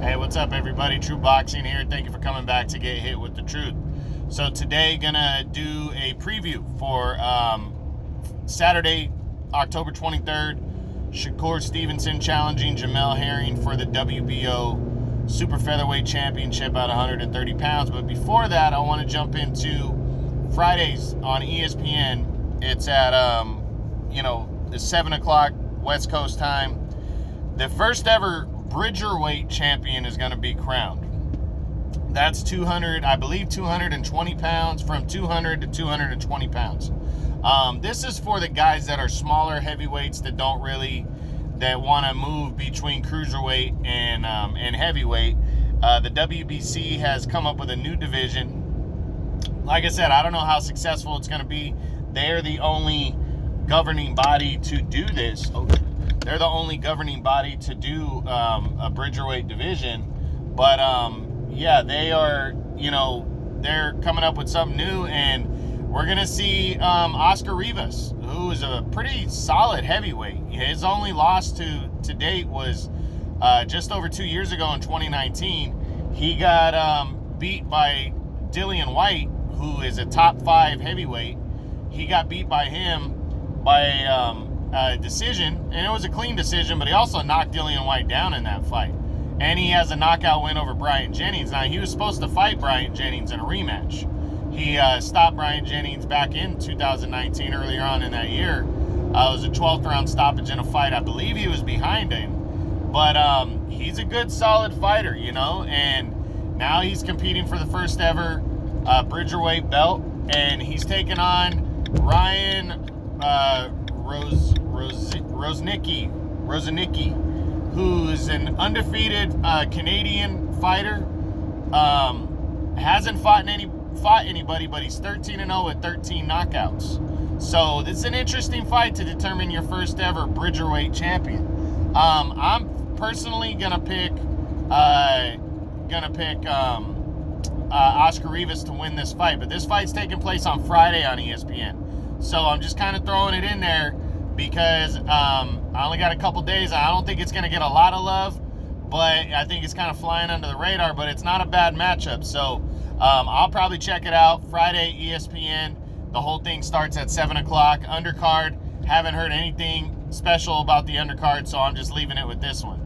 Hey, what's up, everybody? True Boxing here. Thank you for coming back to Get Hit with the Truth. So today, gonna do a preview for Saturday, October 23rd. Shakur Stevenson challenging Jamel Herring for the WBO Super Featherweight Championship at 130 pounds. But before that, I want to jump into Fridays on ESPN. It's at the 7 o'clock West Coast time. The first ever Bridgerweight champion is going to be crowned. That's 220 pounds, from 200 to 220 pounds. This is for the guys that are smaller heavyweights that want to move between cruiserweight and heavyweight. The WBC has come up with a new division. Like I said, I don't know how successful it's going to be. They're the only governing body to do this. They're the only governing body to do a Bridgerweight division. But, they are, they're coming up with something new. And we're going to see Oscar Rivas, who is a pretty solid heavyweight. His only loss to date was just over 2 years ago in 2019. He got beat by Dillian White, who is a top 5 heavyweight. He got beat by him by decision, and it was a clean decision, but he also knocked Dillian White down in that fight. And he has a knockout win over Bryant Jennings. Now, he was supposed to fight Bryant Jennings in a rematch. He stopped Bryant Jennings back in 2019, earlier on in that year. It was a 12th round stoppage in a fight. I believe he was behind him. But he's a good, solid fighter, and now he's competing for the first ever Bridgerweight belt, and he's taking on Ryan Rosnicki, who's an undefeated Canadian fighter. Hasn't fought anybody, but he's 13-0 with 13 knockouts. So this is an interesting fight to determine your first ever Bridgerweight champion. I'm personally gonna pick Oscar Rivas to win this fight, but this fight's taking place on Friday on ESPN. So I'm just kind of throwing it in there because I only got a couple days. I don't think it's going to get a lot of love, but I think it's kind of flying under the radar, but it's not a bad matchup. So I'll probably check it out Friday, ESPN. The whole thing starts at 7 o'clock. Undercard, haven't heard anything special about the undercard, so I'm just leaving it with this one.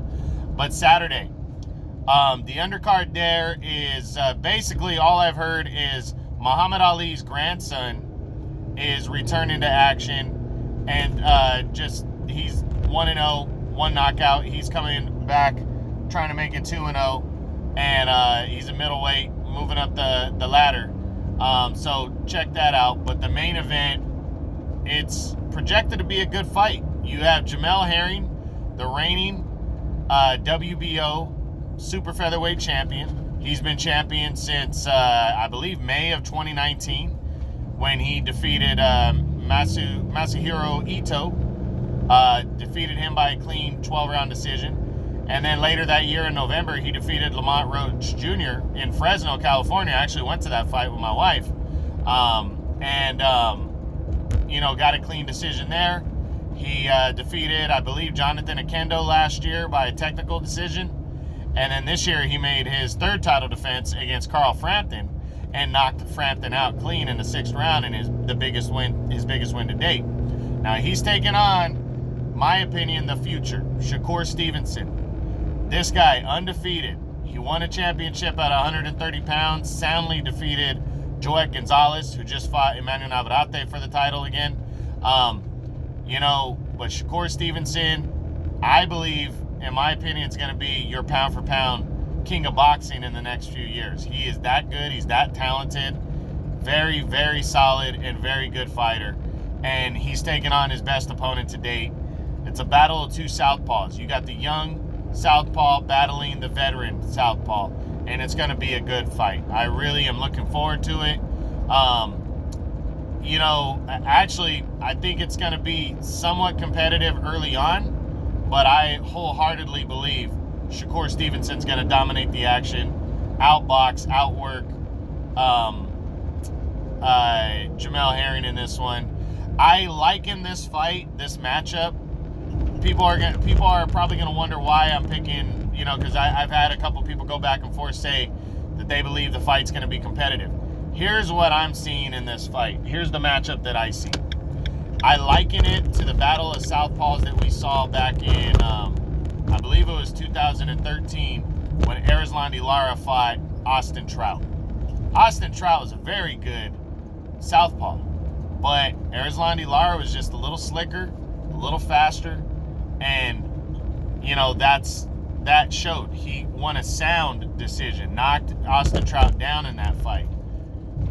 But Saturday, the undercard there is basically all I've heard is Muhammad Ali's grandson is returning to action, and he's 1-0, one knockout. He's coming back, trying to make it 2-0, and he's a middleweight, moving up the ladder. So check that out. But the main event, it's projected to be a good fight. You have Jamel Herring, the reigning WBO Super Featherweight champion. He's been champion since I believe May of 2019. When he defeated Masahiro Ito, defeated him by a clean 12-round decision. And then later that year in November, he defeated Lamont Roach Jr. in Fresno, California. I actually went to that fight with my wife. Got a clean decision there. He defeated, I believe, Jonathan Akendo last year by a technical decision. And then this year, he made his third title defense against Carl Frampton and knocked Frampton out clean in the 6th round in his biggest win to date. Now he's taking on, my opinion, the future, Shakur Stevenson. This guy, undefeated. He won a championship at 130 pounds, soundly defeated Joet Gonzalez, who just fought Emmanuel Navarrete for the title again. But Shakur Stevenson, I believe, in my opinion, is going to be your pound for pound king of boxing in the next few years. He is that good. He's that talented. Very, very solid and very good fighter. And he's taken on his best opponent to date. It's a battle of two southpaws. You got the young southpaw battling the veteran southpaw. And it's going to be a good fight. I really am looking forward to it. Actually, I think it's going to be somewhat competitive early on. But I wholeheartedly believe Shakur Stevenson's going to dominate the action, outbox, outwork Jamel Herring in this one. I liken this fight, this matchup. People are probably going to wonder why I'm picking, you know, because I've had a couple people go back and forth say that they believe the fight's going to be competitive. Here's what I'm seeing in this fight. Here's the matchup that I see. I liken it to the Battle of Southpaws that we saw back in, I believe it was 2013, when Erislandy Lara fought Austin Trout. Austin Trout was a very good southpaw, but Erislandy Lara was just a little slicker, a little faster, and, you know, that showed. He won a sound decision, knocked Austin Trout down in that fight.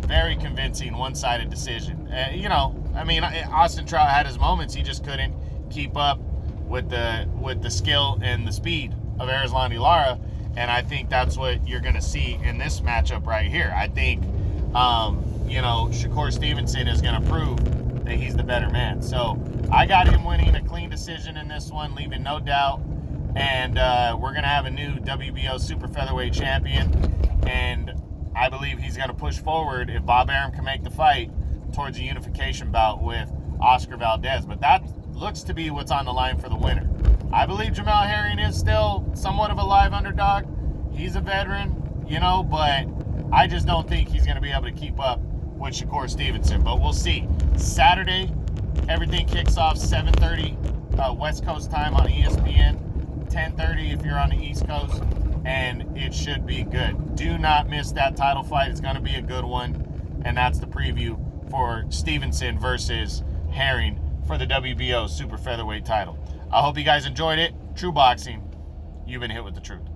Very convincing, one-sided decision. You know, I mean, Austin Trout had his moments. He just couldn't keep up with the skill and the speed of Erislandy Lara, and I think that's what you're going to see in this matchup right here. I think, you know, Shakur Stevenson is going to prove that he's the better man. So I got him winning a clean decision in this one, leaving no doubt. And we're going to have a new WBO super featherweight champion, and I believe he's going to push forward, if Bob Arum can make the fight, towards a unification bout with Oscar Valdez. But that looks to be what's on the line for the winner. I believe Jamel Herring is still somewhat of a live underdog. He's a veteran, you know, but I just don't think he's going to be able to keep up with Shakur Stevenson. But we'll see. Saturday, everything kicks off 7:30 West Coast time on ESPN. 10:30 if you're on the East Coast, and it should be good. Do not miss that title fight. It's going to be a good one, and that's the preview for Stevenson versus Herring for the WBO super featherweight title. I hope you guys enjoyed it. True Boxing, you've been hit with the truth.